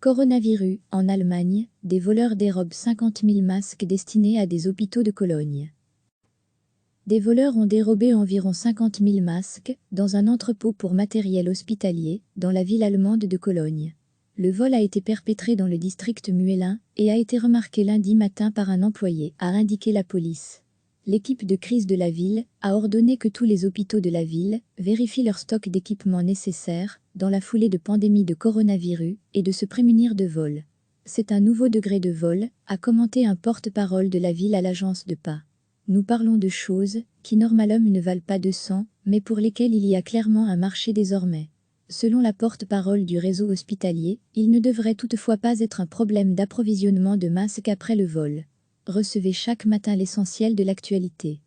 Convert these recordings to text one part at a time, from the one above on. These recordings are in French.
Coronavirus, en Allemagne, des voleurs dérobent 50 000 masques destinés à des hôpitaux de Cologne. Des voleurs ont dérobé environ 50 000 masques dans un entrepôt pour matériel hospitalier dans la ville allemande de Cologne. Le vol a été perpétré dans le district Muellin et a été remarqué lundi matin par un employé, a indiqué la police. L'équipe de crise de la ville a ordonné que tous les hôpitaux de la ville vérifient leur stock d'équipements nécessaires dans la foulée de pandémie de coronavirus et de se prémunir de vol. C'est un nouveau degré de vol, a commenté un porte-parole de la ville à l'agence de pas. Nous parlons de choses qui normalement ne valent pas de sang, mais pour lesquelles il y a clairement un marché désormais. Selon la porte-parole du réseau hospitalier, il ne devrait toutefois pas être un problème d'approvisionnement de masques après le vol. Recevez chaque matin l'essentiel de l'actualité.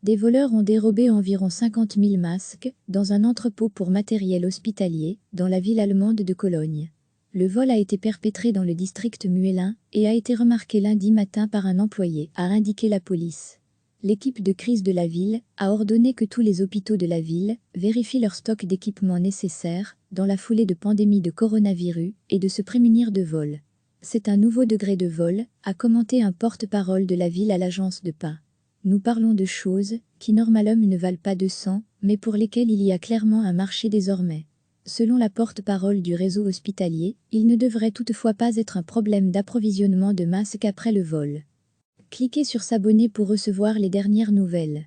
Des voleurs ont dérobé environ 50 000 masques dans un entrepôt pour matériel hospitalier dans la ville allemande de Cologne. Le vol a été perpétré dans le district Muellin et a été remarqué lundi matin par un employé, a indiqué la police. L'équipe de crise de la ville a ordonné que tous les hôpitaux de la ville vérifient leur stock d'équipements nécessaires dans la foulée de pandémie de coronavirus et de se prémunir de vol. C'est un nouveau degré de vol, a commenté un porte-parole de la ville à l'agence de pas. Nous parlons de choses qui normalement ne valent pas de sang, mais pour lesquelles il y a clairement un marché désormais. Selon la porte-parole du réseau hospitalier, il ne devrait toutefois pas être un problème d'approvisionnement de masques après le vol. Cliquez sur s'abonner pour recevoir les dernières nouvelles.